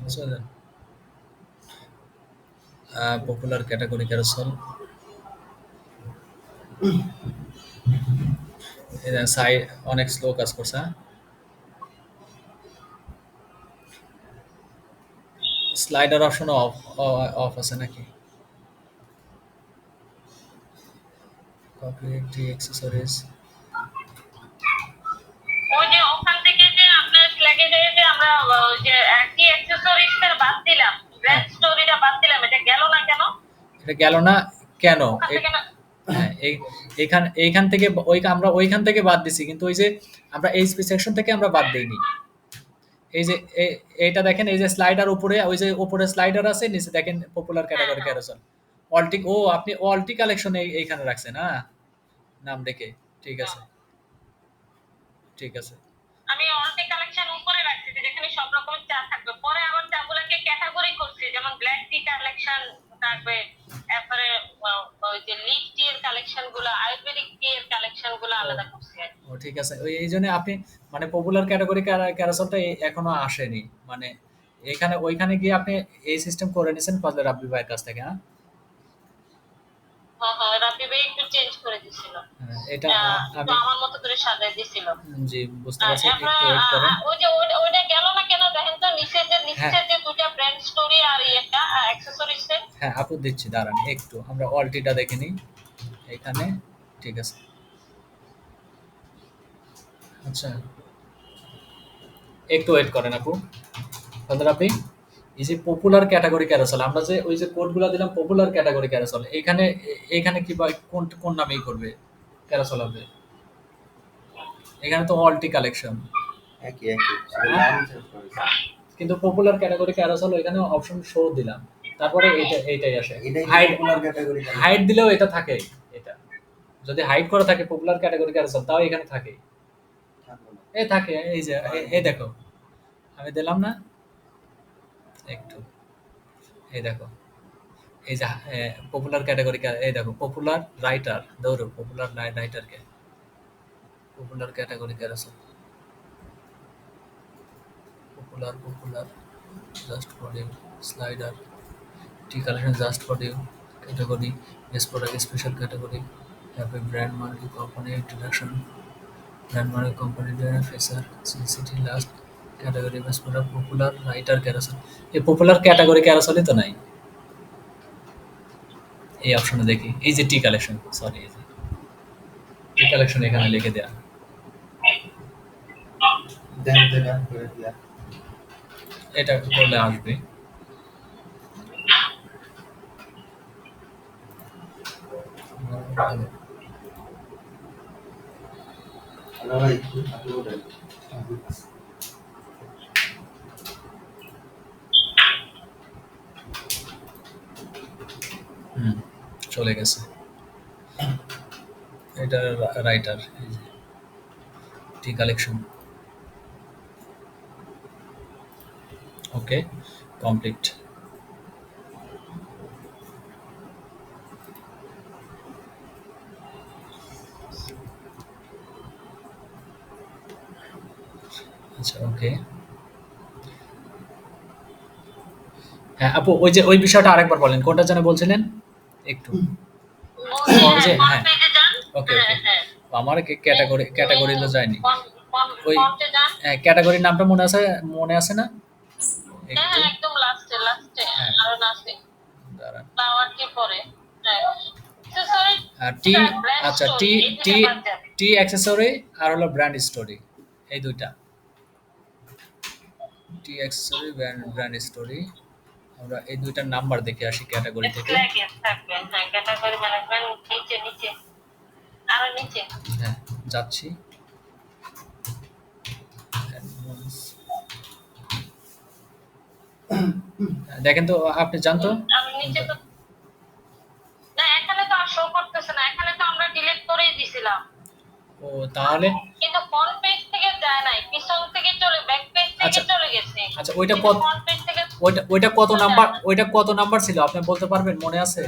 So then, popular category carousel. Side অনেক slow কাজ করছে, হ্যাঁ। স্লাইডার অপশন অফ অফ আছে নাকি? কপি টি অ্যাক্সেসরিজ। ওই যে ওখান থেকে যে আপনার স্ল্যাগে যে আমরা যে একই অ্যাকসেসরিজটা বাদ দিলাম, ব্র্যান্ড স্টোরিটা বাদ দিলাম, এটা গেল না কেন? এটা গেল না কেন? ওখান থেকে না হ্যাঁ, এইখান থেকে আমরা ওইখান থেকে বাদ দিছি, কিন্তু ওই যে আমরা এইচপি সেকশন থেকে আমরা বাদ দেইনি। এই যে এইটা দেখেন, এই যে স্লাইডার উপরে, ওই যে উপরে স্লাইডার আছে, নিচে দেখেন পপুলার ক্যাটাগরি ক্যারোসেল। অলটি, ও আপনি অলটি কালেকশন এইখানে রাখছেন, হ্যাঁ, নাম দেখে। ঠিক আছে, ঠিক আছে। আমি অলটি কালেকশন উপরে রাখছি, যেখানে সব রকমের চা থাকবে। পরে আবার চাগুলোকে ক্যাটাগরি করছি, যেমন ব্ল্যাক টি কালেকশন থাকবে, তারপরে ওই যে লিফ টি এর কালেকশন গুলো, আয়ুর্বেদিক টি এর কালেকশন গুলো আলাদা করছি। ও ঠিক আছে, ওই এই জন্য আপনি মানে পপুলার ক্যাটাগরি ক্যারোসেলটা এখনো আসেনি, মানে এখানে ওইখানে গিয়ে আপনি এই সিস্টেম করে নিছেন ফজলে রাব্বি ভাইয়ের কাছ থেকে, হ্যাঁ। রাব্বি ভাই একটু চেঞ্জ করে দিছিল, এটা তো আমার মতো করে সাজায় দিছিল। জি, বুঝতে পারছি। একটু ওয়েট করেন। ওই যে ওইটা গেল না কেন দেখেন তো, নিচে যে দুটো ব্র্যান্ড স্টোরি আর একটা অ্যাকসেসরিজ এর। হ্যাঁ আপু দিচ্ছি, দাঁড়ান একটু, আমরা অলটিটা দেখে নিই এখানে। ঠিক আছে, আচ্ছা একটু ওয়েট করেন আপু। তাহলে আপনি এই যে পপুলার ক্যাটাগরি ক্যারোসেল, আমরা যে ওই যে কোডগুলো দিলাম পপুলার ক্যাটাগরি ক্যারোসেল, এইখানে কি বা কোন কোন নামেই করবে ক্যারোসেল হবে? এখানে তো অলটি কালেকশন একই শুধু নাম চেঞ্জ করেছে। কিন্তু পপুলার ক্যাটাগরি ক্যারোসেল এখানে অপশন শো দিলাম, তারপরে এইটাই আসে। এটাই হাইড পপুলার ক্যাটাগরি। হাইড দিলেও এটা থাকে, এটা যদি হাইড করা থাকে পপুলার ক্যাটাগরি ক্যারোসেল, তাও এখানে থাকে, এই থাকে, এই যে এই দেখো আমি দিলাম না একটু, এই দেখো, এই যে পপুলার ক্যাটাগরি, এই দেখো পপুলার রাইটার, দৌড়ো পপুলার রাইটারকে, popular category carousel, popular just for you, slider টি collection just for you, category is product special category, have a brand market company introduction, brand market company facer city last category best product popular writer carousel। এই popular category ক্যারোসেলই তো নাই এই অপশনে, দেখি এই যে টি collection, sorry এই যে টি কালেকশন এখানে লিখে দেয়া, এটা করলে আসবে। চলে গেছে, এটা রাইটার, টি কালেকশন। ওকে, কমপ্লিট। আচ্ছা ওকে, হ্যাঁ আপু ওই যে ওই বিষয়টা আরেকবার বলেন, কোনটা যেন বলছিলেন একটু। হ্যাঁ ওকে ওকে, আমার ক্যাটাগরিতে যায়নি, ওই ক্যাটাগরির নামটা মনে আছে না একটু? একদম লাস্টে আর নাস্তে দাঁড়ান, ফ্লাওয়ার কি পরে টি, আচ্ছা টি টি টি অ্যাক্সেসরি আর হলো ব্র্যান্ড স্টোরি, এই দুইটা, টি অ্যাক্সেসরি ব্র্যান্ড স্টোরি। আমরা এই দুইটার নাম্বার দেখে আসি ক্যাটাগরি থেকে। ক্যাটাগরি ম্যানেজমেন্ট নিচে আরো নিচে, হ্যাঁ যাচ্ছি। দেখেন তো আপনি জানতো, আমি নিচে তো না, এখানে তো আর শো করতেছে না, এখানে তো আমরা ডিলিট করেই দিছিলাম। ও তাহলে কিন্তু ফ্রন্ট পেজ থেকে যায় নাই, পিছন থেকে চলে ব্যাক পেজ থেকে চলে গেছে। আচ্ছা ওইটা কত, ফ্রন্ট পেজ থেকে ওইটা কত নাম্বার ছিল আপনি বলতে পারবেন, মনে আছে?